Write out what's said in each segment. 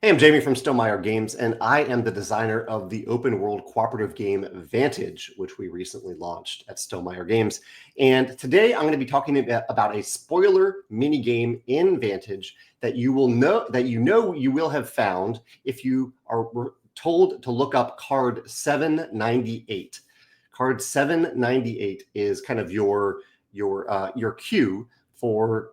Hey, I'm Jamie from Stonemaier Games, and I am the designer of the open world cooperative game Vantage, which we recently launched at Stonemaier Games. And today I'm going to be talking about a spoiler mini game in Vantage that you will have found if you are told to look up card 798. Card 798 is kind of your cue for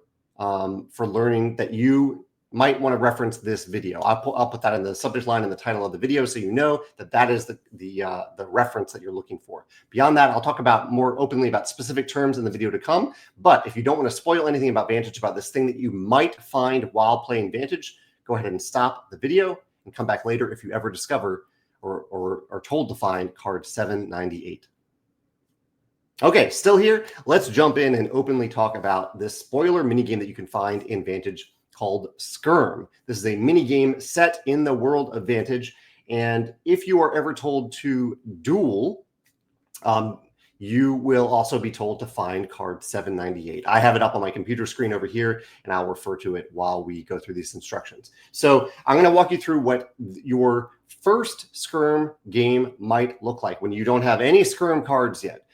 learning that you might want to reference this video. I'll put that in the subject line in the title of the video so you know that is the reference that you're looking for. Beyond that, I'll talk about more openly about specific terms in the video to come. But if you don't want to spoil anything about Vantage, about this thing that you might find while playing Vantage, go ahead and stop the video and come back later if you ever discover or are told to find card 798. Okay, still here. Let's jump in and openly talk about this spoiler minigame that you can find in Vantage called Skirm. This is a mini game set in the world of Vantage, and if you are ever told to duel, you will also be told to find card 798. I have it up on my computer screen over here, and I'll refer to it while we go through these instructions. So I'm going to walk you through what your first Skirm game might look like when you don't have any Skirm cards yet.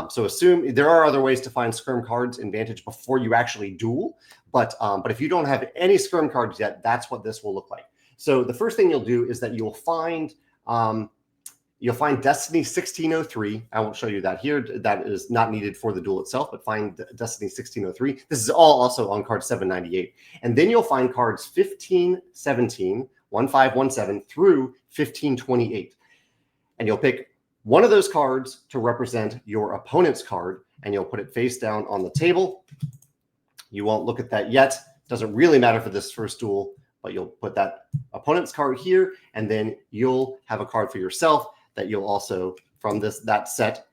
So assume there are other ways to find Skirm cards in Vantage before you actually duel, but if you don't have any Skirm cards yet, that's what this will look like. So the first thing you'll do is that you'll find Destiny 1603. I won't show you that here. That is not needed for the duel itself, but find Destiny 1603. This is all also on card 798. And then you'll find cards 1517, 1517 through 1528. And you'll pick one of those cards to represent your opponent's card, and you'll put it face down on the table. You won't look at that yet. Doesn't really matter for this first duel, but you'll put that opponent's card here, and then you'll have a card for yourself that you'll also, from that set,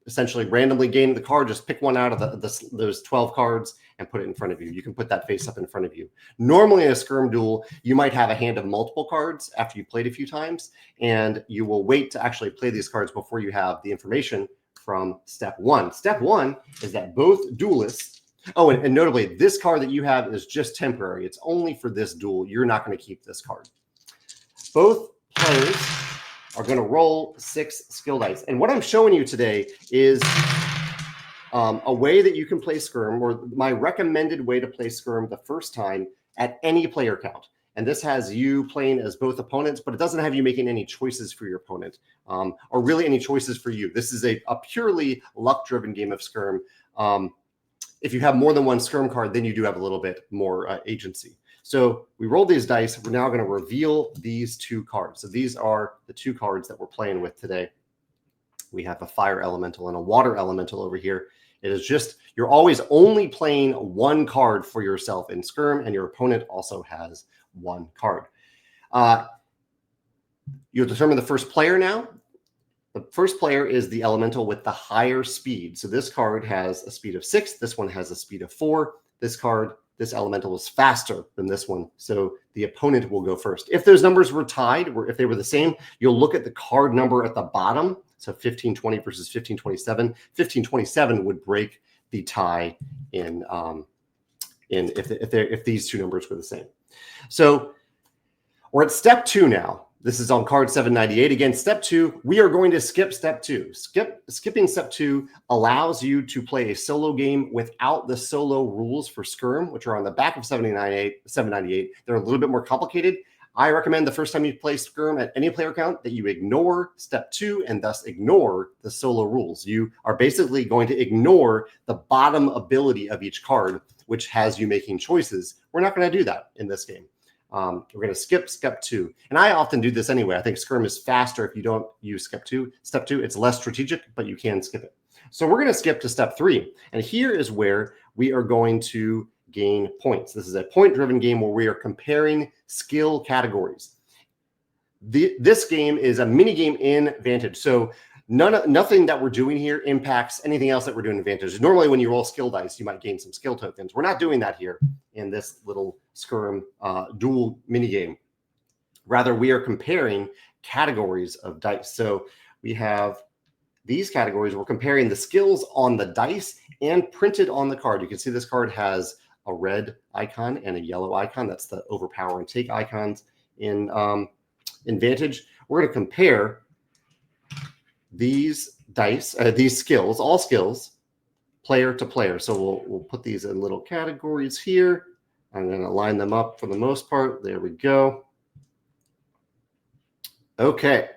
essentially randomly gain the card. Just pick one out of those 12 cards and put it in front of you. You can put that face up in front of you. Normally in a Skirm duel, you might have a hand of multiple cards after you've played a few times, and you will wait to actually play these cards before you have the information from step one. Step one is that both duelists, oh, and notably, this card that you have is just temporary. It's only for this duel. You're not going to keep this card. Both players are going to roll 6 skill dice. And what I'm showing you today is a way that you can play Skirm, or my recommended way to play Skirm the first time at any player count. And this has you playing as both opponents, but it doesn't have you making any choices for your opponent, or really any choices for you. This is a purely luck-driven game of Skirm. If you have more than one Skirm card, then you do have a little bit more agency. So we rolled these dice. We're now going to reveal these 2 cards. So these are the 2 cards that we're playing with today. We have a fire elemental and a water elemental over here. It is just, you're always only playing 1 card for yourself in Skirm, and your opponent also has 1 card. You'll determine the first player now. The first player is the elemental with the higher speed. So this card has a speed of 6. This one has a speed of 4. This elemental is faster than this one, so the opponent will go first. If those numbers were tied, or if they were the same, you'll look at the card number at the bottom. So 1520 versus 1527. 1527 would break the tie if these 2 numbers were the same. So we're at step 2 now. This is on card 798. Again, step 2, we are going to skip step 2. Skipping step 2 allows you to play a solo game without the solo rules for Skirm, which are on the back of 798. They're a little bit more complicated. I recommend the first time you play Skirm at any player count that you ignore step 2 and thus ignore the solo rules. You are basically going to ignore the bottom ability of each card, which has you making choices. We're not going to do that in this game. We're going to skip step 2. And I often do this anyway. I think Skirm is faster if you don't use step 2. Step 2, it's less strategic, but you can skip it. So we're going to skip to step 3. And here is where we are going to gain points. This is a point-driven game where we are comparing skill categories. This game is a mini game in Vantage. So nothing that we're doing here impacts anything else that we're doing in Vantage. Normally, when you roll skill dice, you might gain some skill tokens. We're not doing that here in this little Skirm dual mini game. Rather, we are comparing categories of dice. So we have these categories. We're comparing the skills on the dice and printed on the card. You can see this card has a red icon and a yellow icon. That's the overpower and take icons. in Vantage. We're going to compare these dice, these skills, all skills, player to player. So we'll put these in little categories here. I'm going to line them up for the most part. There we go. Okay,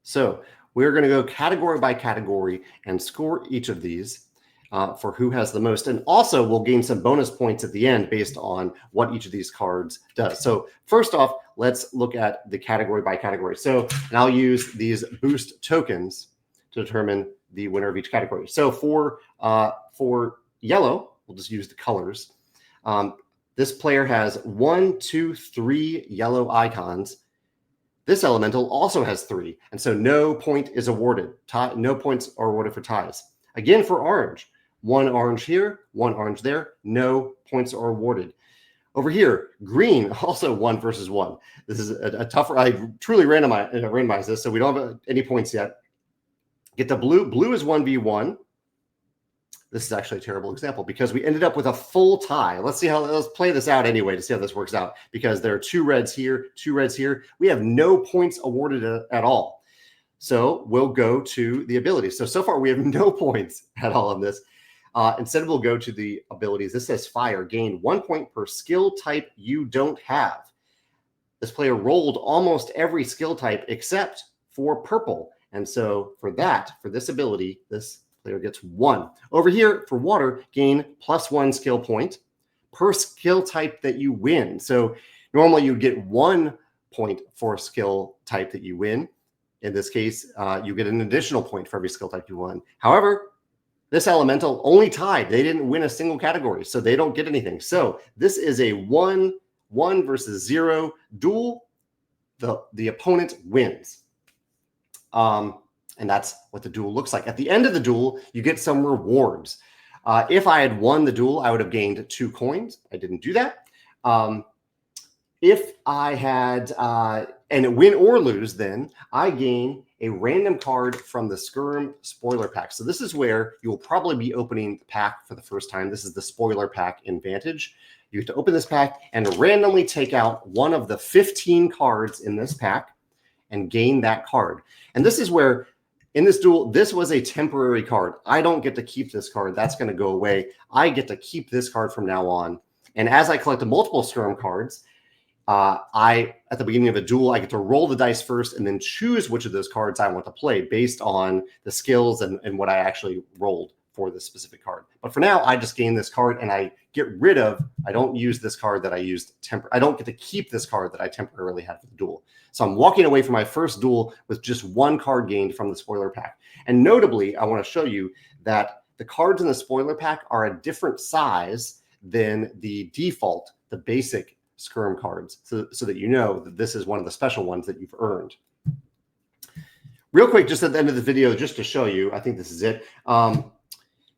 so we're going to go category by category and score each of these for who has the most. And also we'll gain some bonus points at the end based on what each of these cards does. So first off, let's look at the category by category. So, and I'll use these boost tokens to determine the winner of each category. So for yellow, we'll just use the colors. This player has 1, 2, 3 yellow icons. This elemental also has 3, and so no point is awarded. No points are awarded for ties. Again, for orange, 1 orange here, 1 orange there, no points are awarded. Over here, green, also 1 versus 1. This is a tougher, I truly randomized this, so we don't have any points yet. Get the blue. Blue is 1v1. This is actually a terrible example because we ended up with a full tie. Let's play this out anyway to see how this works out, because there are 2 reds here, 2 reds here. We have no points awarded at all. So we'll go to the abilities. So far we have no points at all on this. Instead, we'll go to the abilities. This says fire, gain 1 point per skill type you don't have. This player rolled almost every skill type except for purple. And so for this ability, this player gets 1. Over here for water, gain +1 skill point per skill type that you win. So normally you get 1 point for skill type that you win. In this case, you get an additional point for every skill type you won. However, this elemental only tied. They didn't win a single category, so they don't get anything. So this is a 1 versus 0 duel. The opponent wins. And that's what the duel looks like. At the end of the duel, you get some rewards. If I had won the duel, I would have gained 2 coins. I didn't do that. If I had, and win or lose, then I gain a random card from the Skirm spoiler pack. So this is where you will probably be opening the pack for the first time. This is the spoiler pack in Vantage. You have to open this pack and randomly take out one of the 15 cards in this pack and gain that card. And this is where, in this duel, this was a temporary card. I don't get to keep this card. That's going to go away. I get to keep this card from now on. And as I collect multiple Skirm cards, at the beginning of a duel, I get to roll the dice first and then choose which of those cards I want to play based on the skills and what I actually rolled for this specific card. But for now, I just gain this card and I don't use this card that I used. I don't get to keep this card that I temporarily had for the duel. So I'm walking away from my first duel with just 1 card gained from the spoiler pack. And notably, I want to show you that the cards in the spoiler pack are a different size than the default, the basic Skirm cards, so that you know that this is one of the special ones that you've earned. Real quick, just at the end of the video, just to show you, I think this is it.